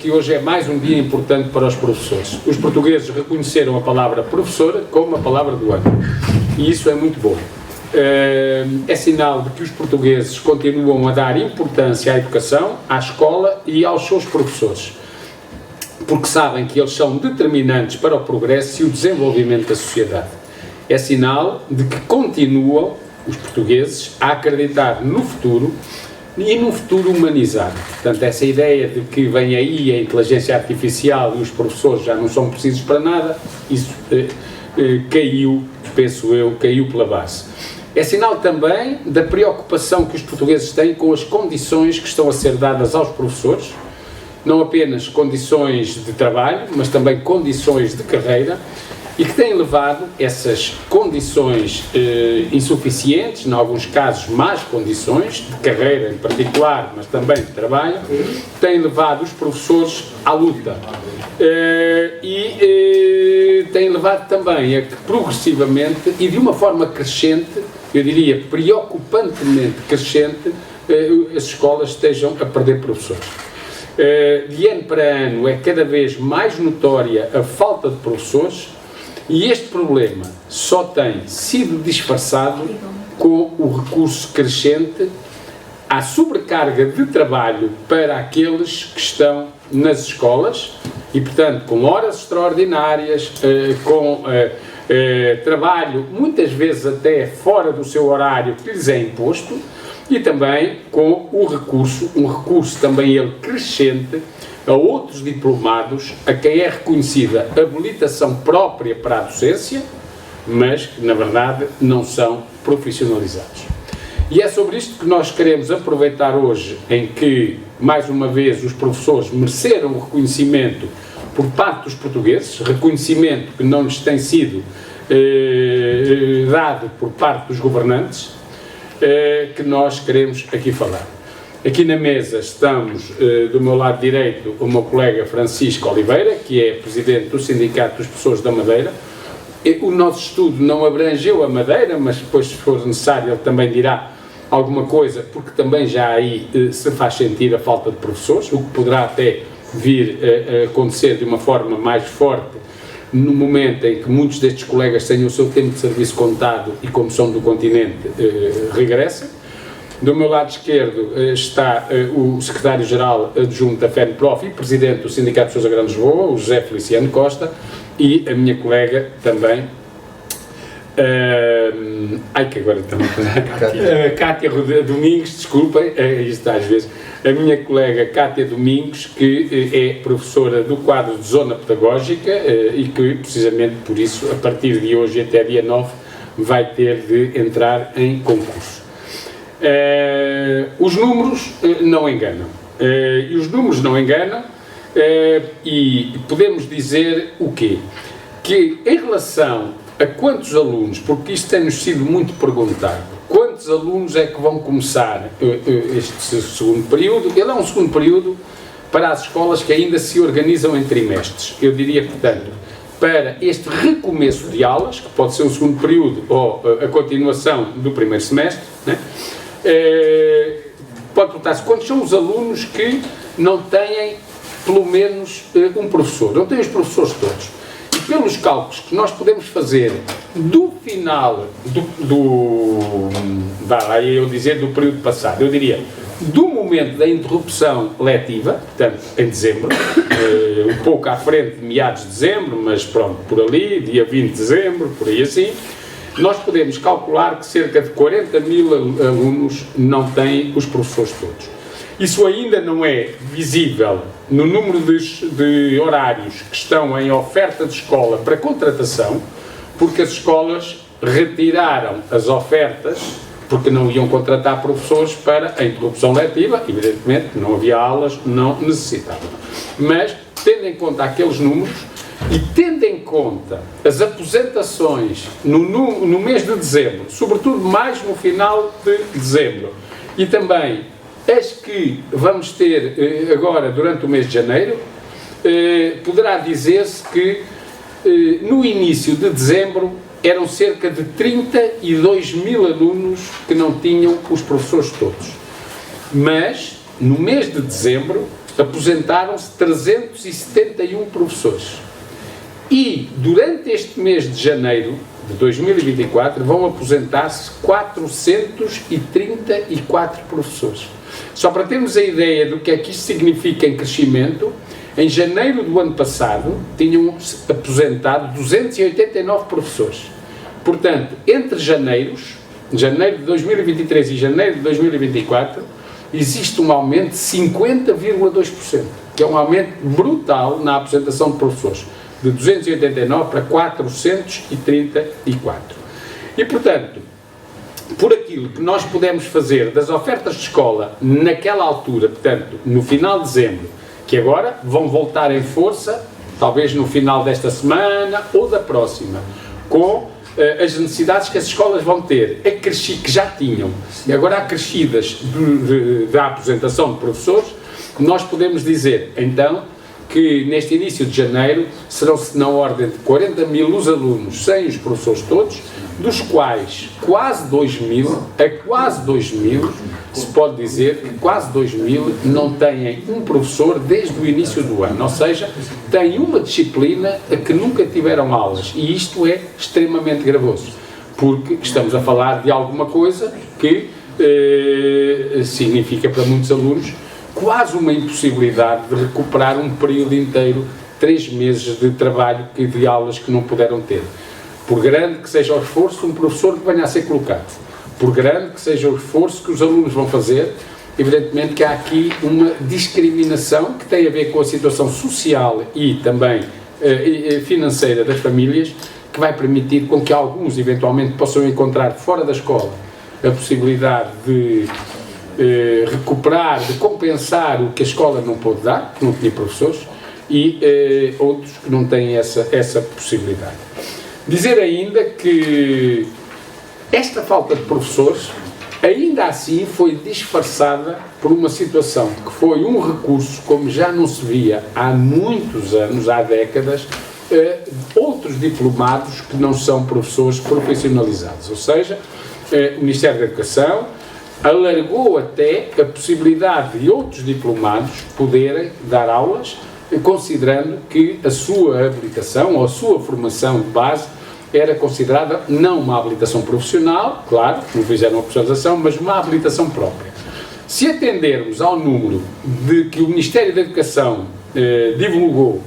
que hoje é mais um dia importante para os professores. Os portugueses reconheceram a palavra professora como a palavra do ano. E isso é muito bom. É sinal de que os portugueses continuam a dar importância à educação, à escola e aos seus professores, porque sabem que eles são determinantes para o progresso e o desenvolvimento da sociedade. É sinal de que continuam os portugueses a acreditar no futuro e num futuro humanizado. Portanto, essa ideia de que vem aí a inteligência artificial e os professores já não são precisos para nada, isso caiu, penso eu, caiu pela base. É sinal também da preocupação que os portugueses têm com as condições que estão a ser dadas aos professores, não apenas condições de trabalho, mas também condições de carreira, e que têm levado essas condições insuficientes, em alguns casos más condições, de carreira em particular, mas também de trabalho, têm levado os professores à luta. E têm levado também a que progressivamente e de uma forma crescente, eu diria preocupantemente crescente, as escolas estejam a perder professores. De ano para ano é cada vez mais notória a falta de professores, e este problema só tem sido disfarçado com o recurso crescente à sobrecarga de trabalho para aqueles que estão nas escolas e, portanto, com horas extraordinárias, com trabalho muitas vezes até fora do seu horário que lhes é imposto, e também com o recurso, um recurso também ele crescente, a outros diplomados a quem é reconhecida habilitação própria para a docência, mas que na verdade não são profissionalizados. E é sobre isto que nós queremos aproveitar hoje, em que, mais uma vez, os professores mereceram o reconhecimento por parte dos portugueses, reconhecimento que não lhes tem sido dado por parte dos governantes, que nós queremos aqui falar. Aqui na mesa estamos, do meu lado direito, o meu colega Francisco Oliveira, que é presidente do Sindicato dos Professores da Madeira. O nosso estudo não abrangeu a Madeira, mas depois, se for necessário, ele também dirá alguma coisa, porque também já aí se faz sentir a falta de professores, o que poderá até vir a acontecer de uma forma mais forte no momento em que muitos destes colegas tenham o seu tempo de serviço contado e, como são do continente, regressem. Do meu lado esquerdo está o secretário-geral adjunto da FENPROF e presidente do Sindicato de Pessoas da Grande Lisboa, o José Feliciano Costa, e a minha colega também, Cátia Domingos, desculpem, isto às vezes, a minha colega Cátia Domingos, que é professora do quadro de Zona Pedagógica e que, precisamente por isso, a partir de hoje até dia 9, vai ter de entrar em concurso. Os números não enganam. E os números não enganam e podemos dizer o quê? Que em relação a quantos alunos, porque isto tem-nos sido muito perguntado, quantos alunos é que vão começar este segundo período? Ele é um segundo período para as escolas que ainda se organizam em trimestres. Eu diria, portanto, para este recomeço de aulas, que pode ser o segundo período ou a continuação do primeiro semestre, né? Pode perguntar-se quantos são os alunos que não têm pelo menos um professor, não têm os professores todos. E pelos cálculos que nós podemos fazer do final do período passado, eu diria, do momento da interrupção letiva, portanto, em dezembro, um pouco à frente de meados de dezembro, mas pronto, por ali, dia 20 de dezembro, por aí assim, nós podemos calcular que cerca de 40 mil alunos não têm os professores todos. Isso ainda não é visível no número de horários que estão em oferta de escola para contratação, porque as escolas retiraram as ofertas porque não iam contratar professores para a interrupção letiva, evidentemente não havia aulas, não necessitavam. Mas, tendo em conta aqueles números, e tendo em conta as aposentações no mês de dezembro, sobretudo mais no final de dezembro, e também as que vamos ter agora durante o mês de janeiro, poderá dizer-se que no início de dezembro eram cerca de 32 mil alunos que não tinham os professores todos. Mas, no mês de dezembro, aposentaram-se 371 professores. E, durante este mês de janeiro de 2024, vão aposentar-se 434 professores. Só para termos a ideia do que é que isto significa em crescimento, em janeiro do ano passado, tinham aposentado 289 professores. Portanto, entre janeiro de 2023 e janeiro de 2024, existe um aumento de 50,2%, que é um aumento brutal na aposentação de professores, de 289 para 434. E, portanto, por aquilo que nós pudemos fazer das ofertas de escola naquela altura, portanto, no final de dezembro, que agora vão voltar em força, talvez no final desta semana ou da próxima, com as necessidades que as escolas vão ter, que já tinham, e agora acrescidas da aposentação de professores, nós podemos dizer, então, que neste início de janeiro serão-se na ordem de 40 mil os alunos, sem os professores todos, dos quais quase 2 mil, se pode dizer que quase 2 mil não têm um professor desde o início do ano, ou seja, têm uma disciplina a que nunca tiveram aulas, e isto é extremamente gravoso, porque estamos a falar de alguma coisa que significa para muitos alunos quase uma impossibilidade de recuperar um período inteiro, 3 meses de trabalho e de aulas que não puderam ter. Por grande que seja o esforço, um professor que venha a ser colocado, por grande que seja o esforço que os alunos vão fazer, evidentemente que há aqui uma discriminação que tem a ver com a situação social e também financeira das famílias, que vai permitir com que alguns eventualmente possam encontrar fora da escola a possibilidade de recuperar, de compensar o que a escola não pôde dar, que não tinha professores, e outros que não têm essa possibilidade. Dizer ainda que esta falta de professores, ainda assim, foi disfarçada por uma situação que foi um recurso, como já não se via há muitos anos, há décadas, outros diplomados que não são professores profissionalizados. Ou seja, o Ministério da Educação alargou até a possibilidade de outros diplomados poderem dar aulas, considerando que a sua habilitação ou a sua formação de base era considerada não uma habilitação profissional, claro, não fizeram a profissionalização, mas uma habilitação própria. Se atendermos ao número de que o Ministério da Educação divulgou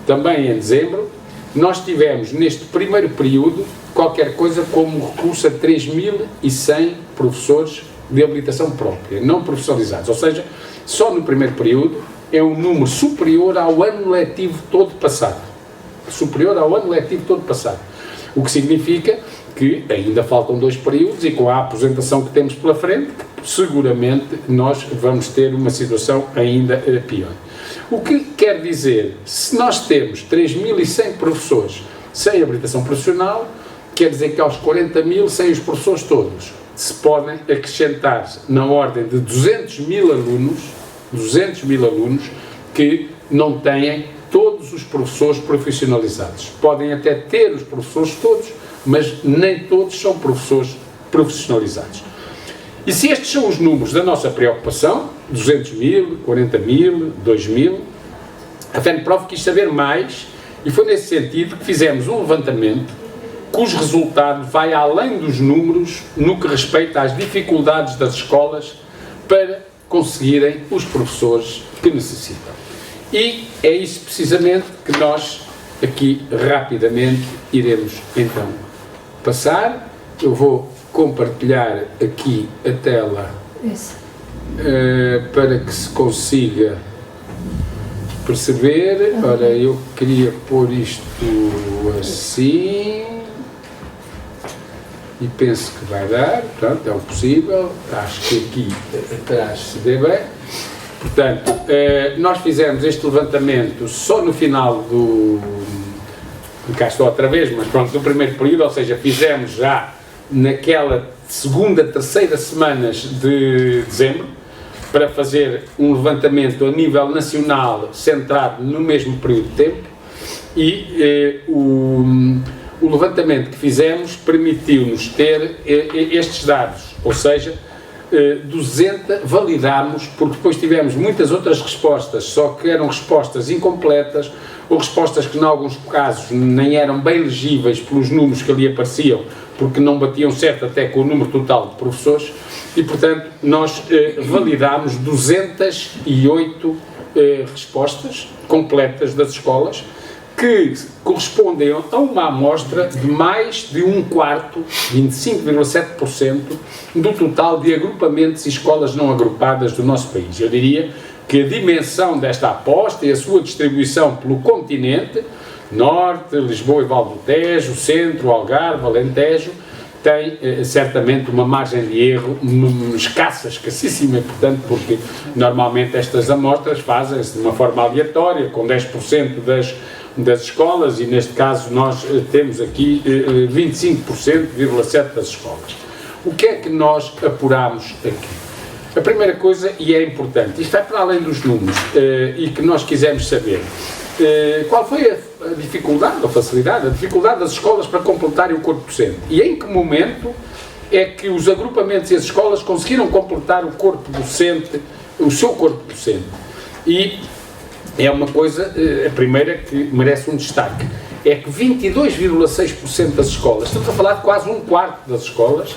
também em dezembro, nós tivemos neste primeiro período qualquer coisa como recurso a 3.100 professores de habilitação própria, não profissionalizados, ou seja, só no primeiro período é um número superior ao ano letivo todo passado, o que significa que ainda faltam 2 períodos e com a aposentação que temos pela frente, seguramente nós vamos ter uma situação ainda pior. O que quer dizer, se nós temos 3.100 professores sem habilitação profissional, quer dizer que aos 40 mil, sem os professores todos, se podem acrescentar na ordem de 200 mil alunos que não têm todos os professores profissionalizados. Podem até ter os professores todos, mas nem todos são professores profissionalizados. E se estes são os números da nossa preocupação, 200 mil, 40 mil, 2 mil, a FENPROF quis saber mais e foi nesse sentido que fizemos um levantamento cujo resultado vai além dos números no que respeita às dificuldades das escolas para conseguirem os professores que necessitam. E é isso precisamente que nós aqui rapidamente iremos então passar. Eu vou compartilhar aqui a tela para que se consiga perceber. Ora, eu queria pôr isto assim e penso que vai dar, portanto, é o possível, acho que aqui atrás se vê bem. Portanto, nós fizemos este levantamento só no final cá estou outra vez, mas pronto, do primeiro período, ou seja, fizemos já naquela segunda, terceira semanas de dezembro, para fazer um levantamento a nível nacional centrado no mesmo período de tempo, e o levantamento que fizemos permitiu-nos ter estes dados, ou seja, validámos, porque depois tivemos muitas outras respostas, só que eram respostas incompletas, ou respostas que, em alguns casos, nem eram bem legíveis pelos números que ali apareciam, porque não batiam certo até com o número total de professores, e, portanto, nós validámos 208 respostas completas das escolas, que correspondem a uma amostra de mais de 1/4, 25,7%, do total de agrupamentos e escolas não agrupadas do nosso país. Eu diria que a dimensão desta aposta e a sua distribuição pelo continente, Norte, Lisboa e Val do Tejo, Centro, Algarve, Alentejo, tem certamente uma margem de erro escassíssima, portanto, porque normalmente estas amostras fazem-se de uma forma aleatória, com 10% das escolas, e neste caso nós temos aqui 25,7% das escolas. O que é que nós apuramos aqui? A primeira coisa, e é importante, isto vai para além dos números, e que nós quisemos saber, qual foi a dificuldade, ou facilidade, a dificuldade das escolas para completarem o corpo docente, e em que momento é que os agrupamentos e as escolas conseguiram completar o corpo docente, o seu corpo docente. E é uma coisa, a primeira, que merece um destaque, é que 22,6% das escolas, estamos a falar de quase 1/4 das escolas,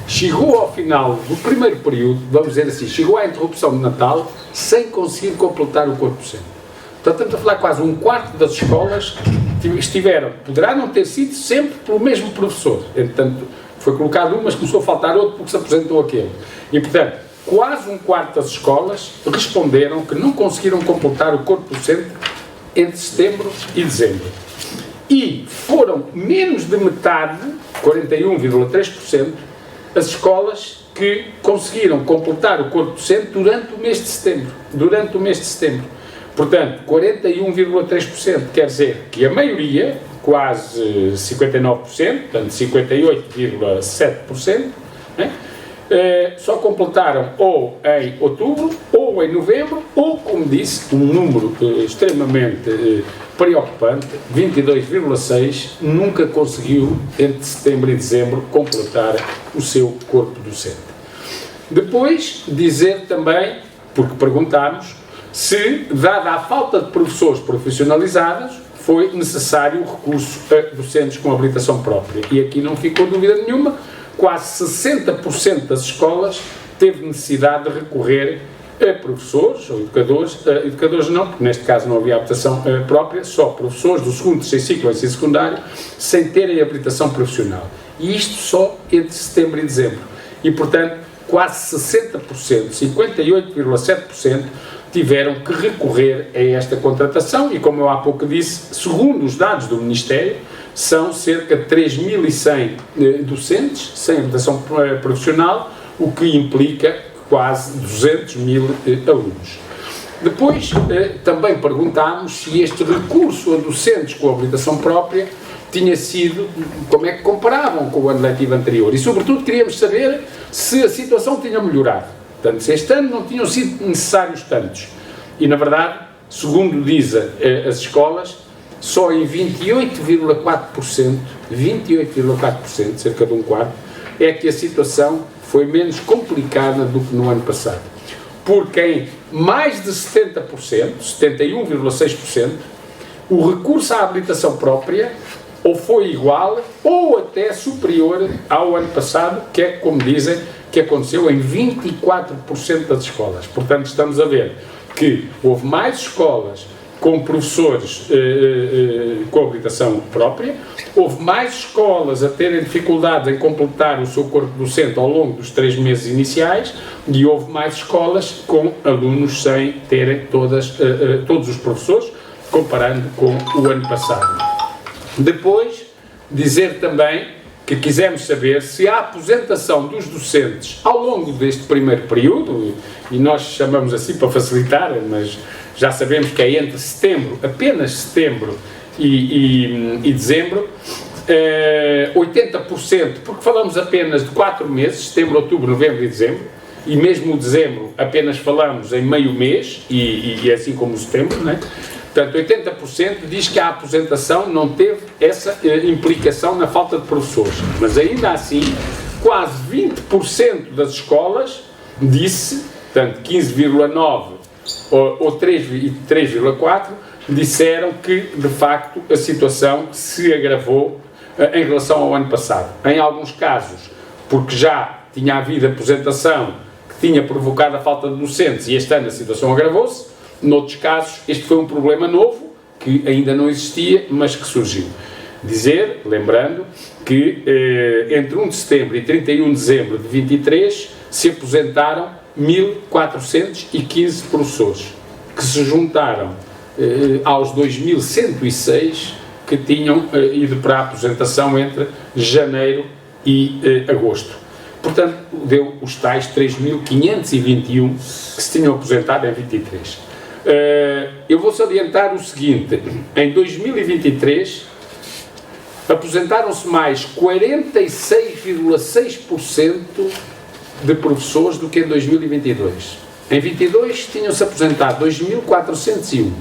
chegou ao final do primeiro período, vamos dizer assim, chegou à interrupção de Natal, sem conseguir completar o corpo docente. Portanto, estamos a falar de quase 1/4 das escolas poderá não ter sido sempre pelo mesmo professor, entretanto, foi colocado um, mas começou a faltar outro porque se apresentou aquele. E, portanto, quase 1/4 das escolas responderam que não conseguiram completar o corpo docente entre setembro e dezembro. E foram menos de metade, 41,3%, as escolas que conseguiram completar o corpo docente durante o mês de setembro. Portanto, 41,3%, quer dizer que a maioria, quase 59%, portanto 58,7%, né? Só completaram ou em outubro, ou em novembro, ou, como disse, um número extremamente preocupante, 22,6%, nunca conseguiu, entre setembro e dezembro, completar o seu corpo docente. Depois, dizer também, porque perguntámos, se, dada a falta de professores profissionalizados, foi necessário o recurso a docentes com habilitação própria. E aqui não ficou dúvida nenhuma, quase 60% das escolas teve necessidade de recorrer a professores ou educadores não, porque neste caso não havia habilitação própria, só professores do segundo, terceiro ciclo e ensino secundário, sem terem habilitação profissional. E isto só entre setembro e dezembro. E, portanto, quase 60%, 58,7%, tiveram que recorrer a esta contratação e, como eu há pouco disse, segundo os dados do Ministério, são cerca de 3.100 docentes sem habilitação profissional, o que implica quase 200 mil alunos. Depois, também perguntámos se este recurso a docentes com habilitação própria tinha sido, como é que comparavam com o ano letivo anterior, e sobretudo queríamos saber se a situação tinha melhorado. Portanto, se este ano não tinham sido necessários tantos. E, na verdade, segundo dizem as escolas, só em 28,4%, cerca de 1/4, é que a situação foi menos complicada do que no ano passado. Porque em mais de 70%, 71,6%, o recurso à habilitação própria ou foi igual ou até superior ao ano passado, que é, como dizem, que aconteceu em 24% das escolas. Portanto, estamos a ver que houve mais escolas com professores com habilitação própria, houve mais escolas a terem dificuldades em completar o seu corpo docente ao longo dos 3 meses iniciais e houve mais escolas com alunos sem terem todos os professores, comparando com o ano passado. Depois, dizer também que quisemos saber se a aposentação dos docentes ao longo deste primeiro período, e nós chamamos assim para facilitar, mas já sabemos que é entre setembro, apenas setembro e dezembro, 80%, porque falamos apenas de 4 meses, setembro, outubro, novembro e dezembro, e mesmo o dezembro apenas falamos em meio mês, e assim como o setembro, não é? Portanto, 80% diz que a aposentação não teve essa implicação na falta de professores. Mas ainda assim, quase 20% das escolas disse, portanto 15,9 ou 3,4, disseram que de facto a situação se agravou em relação ao ano passado. Em alguns casos, porque já tinha havido aposentação que tinha provocado a falta de docentes e este ano a situação agravou-se. Noutros casos, este foi um problema novo, que ainda não existia, mas que surgiu. Dizer, lembrando, que entre 1 de setembro e 31 de dezembro de 23 se aposentaram 1.415 professores, que se juntaram aos 2.106 que tinham ido para a aposentação entre janeiro e agosto. Portanto, deu os tais 3.521 que se tinham aposentado em 23. Eu vou salientar o seguinte: em 2023 aposentaram-se mais 46,6% de professores do que em 2022. Em 22 tinham-se aposentado 2.401.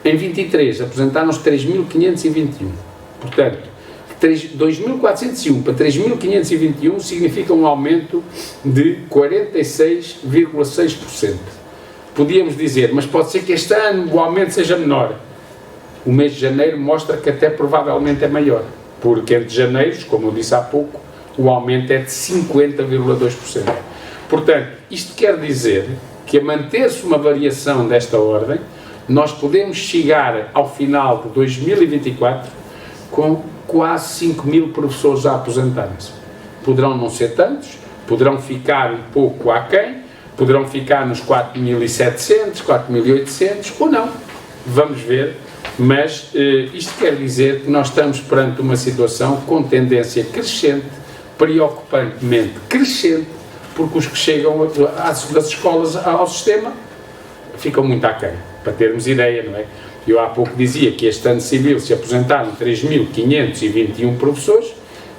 Em 23 aposentaram-se 3.521. Portanto, 2.401 para 3.521 significa um aumento de 46,6%. Podíamos dizer, mas pode ser que este ano o aumento seja menor. O mês de janeiro mostra que até provavelmente é maior, porque entre janeiros, como eu disse há pouco, o aumento é de 50,2%. Portanto, isto quer dizer que a manter-se uma variação desta ordem, nós podemos chegar ao final de 2024 com quase 5.000 professores a aposentarem-se. Poderão não ser tantos, poderão ficar um pouco aquém, poderão ficar nos 4.700, 4.800 ou não. Vamos ver, mas isto quer dizer que nós estamos perante uma situação com tendência crescente, preocupantemente crescente, porque os que chegam das escolas ao sistema ficam muito aquém, para termos ideia, não é? Eu há pouco dizia que este ano civil se aposentaram 3.521 professores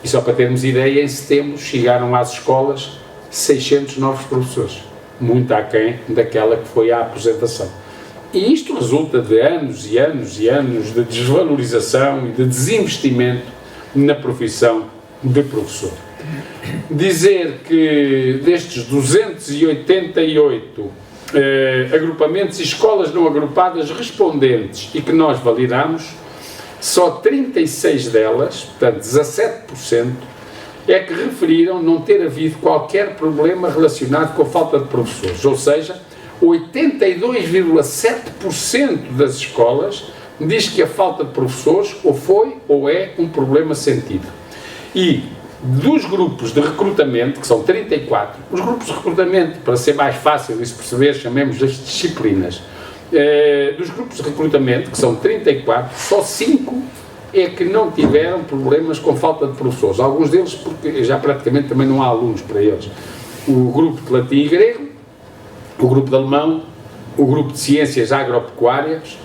e só para termos ideia, em setembro chegaram às escolas 600 novos professores, muito aquém daquela que foi a aposentação. E isto resulta de anos e anos e anos de desvalorização e de desinvestimento na profissão de professor. Dizer que destes 288 agrupamentos e escolas não agrupadas respondentes e que nós validamos, só 36 delas, portanto 17%, é que referiram não ter havido qualquer problema relacionado com a falta de professores, ou seja, 82,7% das escolas diz que a falta de professores ou foi ou é um problema sentido. E dos grupos de recrutamento, que são 34, os grupos de recrutamento, para ser mais fácil de se perceber, chamemos as disciplinas, dos grupos de recrutamento, que são 34, só 5 é que não tiveram problemas com falta de professores. Alguns deles porque já praticamente também não há alunos para eles. O grupo de latim e grego, o grupo de alemão, o grupo de ciências agropecuárias,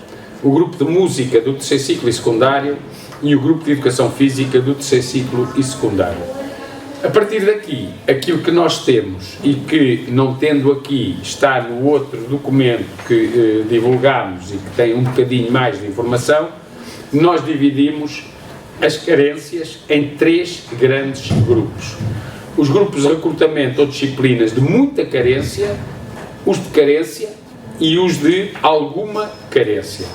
o grupo de música do terceiro ciclo e secundário e o grupo de educação física do terceiro ciclo e secundário. A partir daqui, aquilo que nós temos e que, não tendo aqui, está no outro documento que divulgámos e que tem um bocadinho mais de informação, nós dividimos as carências em 3 grandes grupos. Os grupos de recrutamento ou disciplinas de muita carência, os de carência e os de alguma carência.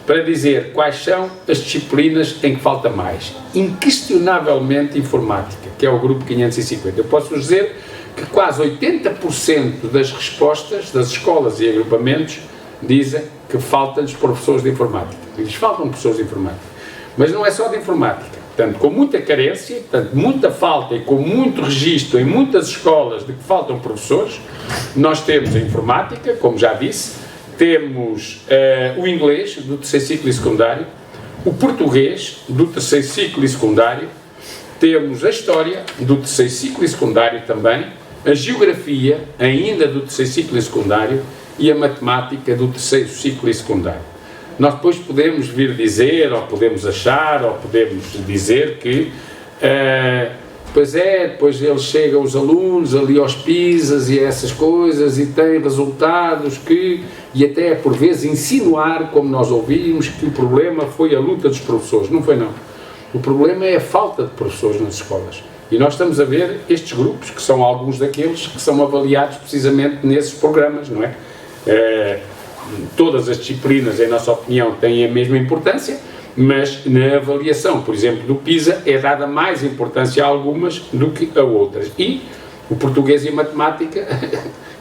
Para dizer quais são as disciplinas em que falta mais. Inquestionavelmente informática, que é o grupo 550. Eu posso dizer que quase 80% das respostas das escolas e agrupamentos dizem que faltam-lhes professores de informática. Lhes faltam professores de informática. Mas não é só de informática. Portanto, com muita carência, portanto, muita falta e com muito registro em muitas escolas de que faltam professores, nós temos a informática, como já disse, temos o inglês do terceiro ciclo e secundário, o português do terceiro ciclo e secundário, temos a história do terceiro ciclo e secundário também, a geografia ainda do terceiro ciclo e secundário e a matemática do terceiro ciclo e secundário. Nós depois podemos vir dizer, ou podemos achar, ou podemos dizer que depois eles chegam os alunos ali aos PISAs e essas coisas e têm resultados que, e até por vezes insinuar, como nós ouvimos, que o problema foi a luta dos professores. Não foi não. O problema é a falta de professores nas escolas. E nós estamos a ver estes grupos, que são alguns daqueles que são avaliados precisamente nesses programas, não é? Todas as disciplinas, em nossa opinião, têm a mesma importância, mas na avaliação, por exemplo, do PISA, é dada mais importância a algumas do que a outras. E o português e a matemática,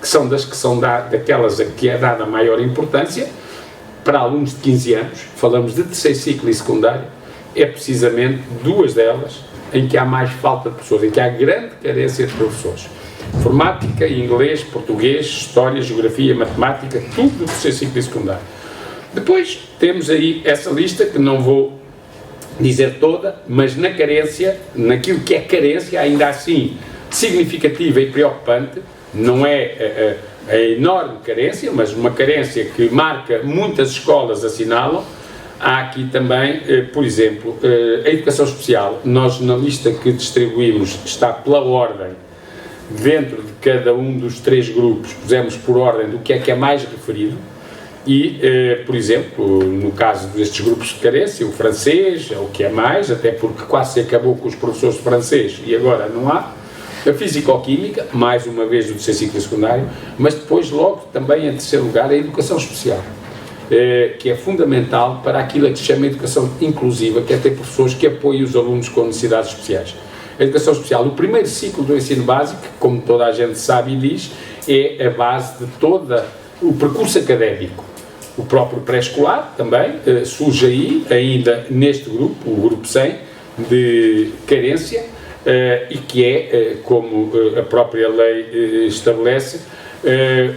que são daquelas a que é dada maior importância, para alunos de 15 anos, falamos de terceiro ciclo e secundário, é precisamente duas delas em que há mais falta de professores, em que há grande carência de professores. Informática, inglês, português, história, geografia, matemática, tudo do terceiro ciclo e secundário. Depois temos aí essa lista, que não vou dizer toda, mas na carência, naquilo que é carência, ainda assim significativa e preocupante, não é a enorme carência, mas uma carência que marca, muitas escolas assinalam. Há aqui também, por exemplo, a educação especial. Nós, na lista que distribuímos, está pela ordem, dentro de cada um dos 3 grupos, pusemos por ordem do que é mais referido. E, por exemplo, no caso destes grupos de carência, o francês é o que é mais, até porque quase se acabou com os professores de francês e agora não há. A físico-química, mais uma vez do terceiro ciclo secundário, mas depois, logo, também em terceiro lugar, a educação especial, que é fundamental para aquilo que se chama educação inclusiva, que é ter professores que apoiem os alunos com necessidades especiais. A educação especial, o primeiro ciclo do ensino básico, como toda a gente sabe e diz, é a base de todo o percurso académico. O próprio pré-escolar também surge aí, ainda neste grupo, o grupo 100, de carência, e que é, como a própria lei estabelece,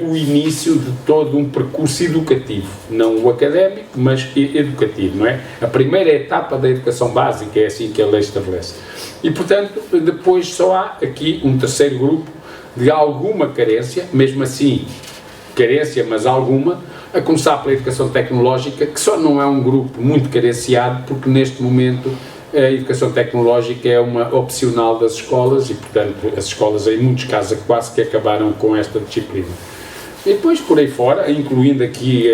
o início de todo um percurso educativo, não o académico, mas educativo, não é? A primeira etapa da educação básica é assim que a lei estabelece. E, portanto, depois só há aqui um terceiro grupo de alguma carência, mesmo assim, carência, mas alguma, a começar pela educação tecnológica, que só não é um grupo muito carenciado, porque neste momento a educação tecnológica é uma opcional das escolas e, portanto, as escolas, em muitos casos, quase que acabaram com esta disciplina. E depois, por aí fora, incluindo aqui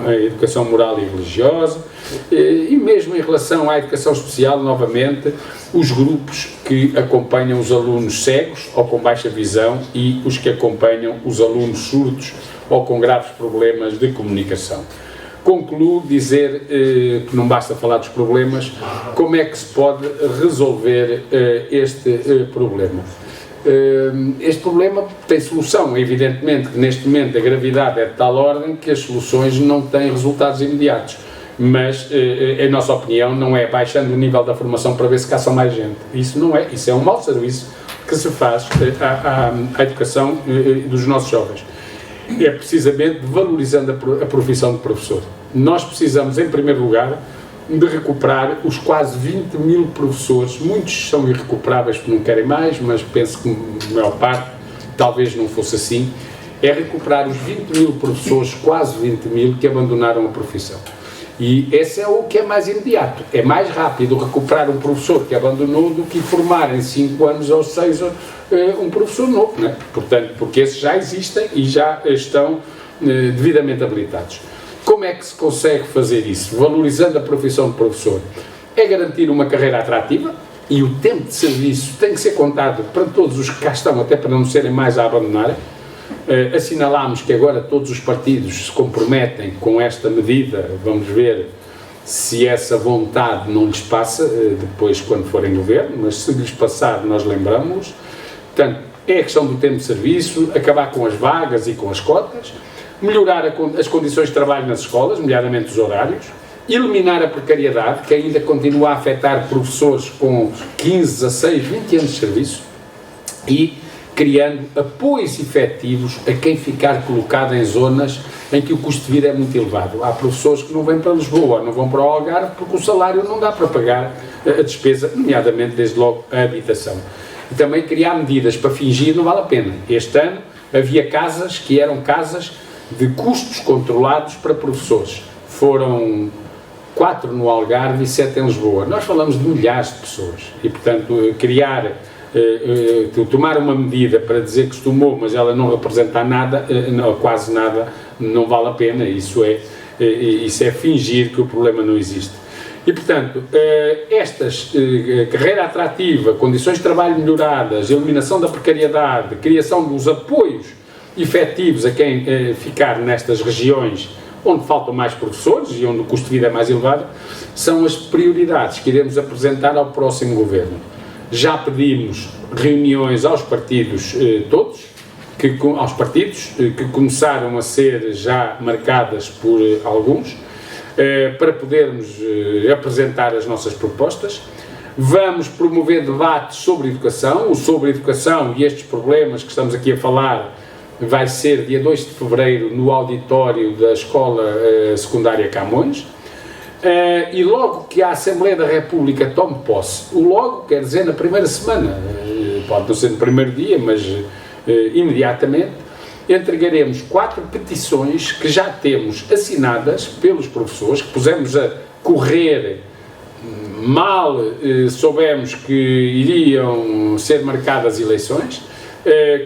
a educação moral e religiosa, e mesmo em relação à educação especial, novamente, os grupos que acompanham os alunos cegos ou com baixa visão e os que acompanham os alunos surdos ou com graves problemas de comunicação. Concluo dizer que não basta falar dos problemas, como é que se pode resolver este problema. Este problema tem solução, evidentemente que neste momento a gravidade é de tal ordem que as soluções não têm resultados imediatos, mas em nossa opinião não é baixando o nível da formação para ver se caçam mais gente, isso não é, isso é um mau serviço que se faz à educação dos nossos jovens. É precisamente valorizando a profissão de professor. Nós precisamos, em primeiro lugar, de recuperar os quase 20 mil professores. Muitos são irrecuperáveis porque não querem mais, mas penso que a maior parte talvez não fosse assim. É recuperar os 20 mil professores, quase 20 mil, que abandonaram a profissão. E esse é o que é mais imediato. É mais rápido recuperar um professor que abandonou do que formar em 5 anos ou 6 um professor novo, não é? Portanto, porque esses já existem e já estão devidamente habilitados. Como é que se consegue fazer isso? Valorizando a profissão de professor. É garantir uma carreira atrativa e o tempo de serviço tem que ser contado para todos os que cá estão, até para não serem mais a abandonarem. Assinalámos que agora todos os partidos se comprometem com esta medida, vamos ver se essa vontade não lhes passa, depois quando forem governo, mas se lhes passar nós lembramos-los. Portanto, é a questão do tempo de serviço, acabar com as vagas e com as cotas, melhorar as condições de trabalho nas escolas, nomeadamente os horários, eliminar a precariedade, que ainda continua a afetar professores com 15, 16, 20 anos de serviço, e criando apoios efetivos a quem ficar colocado em zonas em que o custo de vida é muito elevado. Há professores que não vêm para Lisboa, não vão para o Algarve, porque o salário não dá para pagar a despesa, nomeadamente, desde logo, a habitação. E também criar medidas para fingir não vale a pena. Este ano havia casas que eram casas de custos controlados para professores. Foram 4 no Algarve e 7 em Lisboa. Nós falamos de milhares de pessoas e, portanto, tomar uma medida para dizer que se tomou, mas ela não representa nada, quase nada, não vale a pena. Isso é fingir que o problema não existe. E, portanto, estas carreira atrativa, condições de trabalho melhoradas, eliminação da precariedade, criação dos apoios efetivos a quem ficar nestas regiões onde faltam mais professores e onde o custo de vida é mais elevado, são as prioridades que iremos apresentar ao próximo Governo. Já pedimos reuniões aos partidos todos, aos partidos que começaram a ser já marcadas por alguns, para podermos apresentar as nossas propostas. Vamos promover debates sobre educação. O sobre educação e estes problemas que estamos aqui a falar vai ser dia 2 de fevereiro no auditório da Escola Secundária Camões. E logo que a Assembleia da República tome posse, o logo quer dizer na primeira semana, pode não ser no primeiro dia, mas imediatamente, entregaremos 4 petições que já temos assinadas pelos professores, que pusemos a correr mal, soubemos que iriam ser marcadas eleições,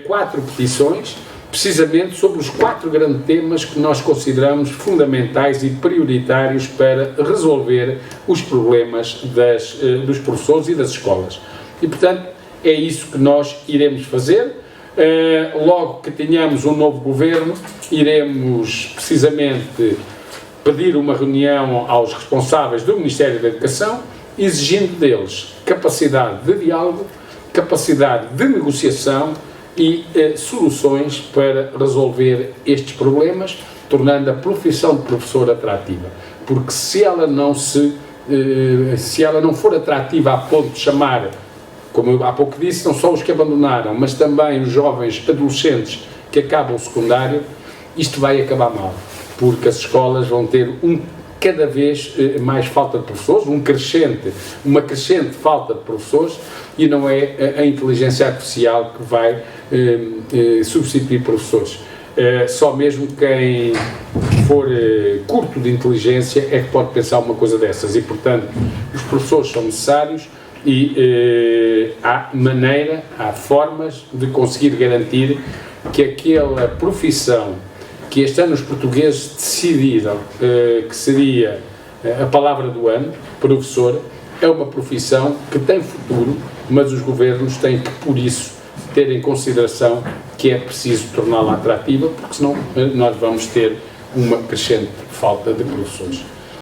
4 petições, precisamente sobre os 4 grandes temas que nós consideramos fundamentais e prioritários para resolver os problemas dos professores e das escolas. E, portanto, é isso que nós iremos fazer. Logo que tenhamos um novo governo, iremos precisamente pedir uma reunião aos responsáveis do Ministério da Educação, exigindo deles capacidade de diálogo, capacidade de negociação e soluções para resolver estes problemas, tornando a profissão de professor atrativa. Porque se ela não for atrativa a ponto de chamar, como eu há pouco disse, não só os que abandonaram, mas também os jovens adolescentes que acabam o secundário, isto vai acabar mal, porque as escolas vão ter cada vez mais falta de professores, uma crescente falta de professores, e não é a inteligência artificial que vai substituir professores. Só mesmo quem for curto de inteligência é que pode pensar uma coisa dessas, e portanto os professores são necessários. E há formas de conseguir garantir que aquela profissão que este ano os portugueses decidiram que seria a palavra do ano, professor, é uma profissão que tem futuro, mas os governos têm que, por isso, ter em consideração que é preciso torná-la atrativa, porque senão nós vamos ter uma crescente falta de professores.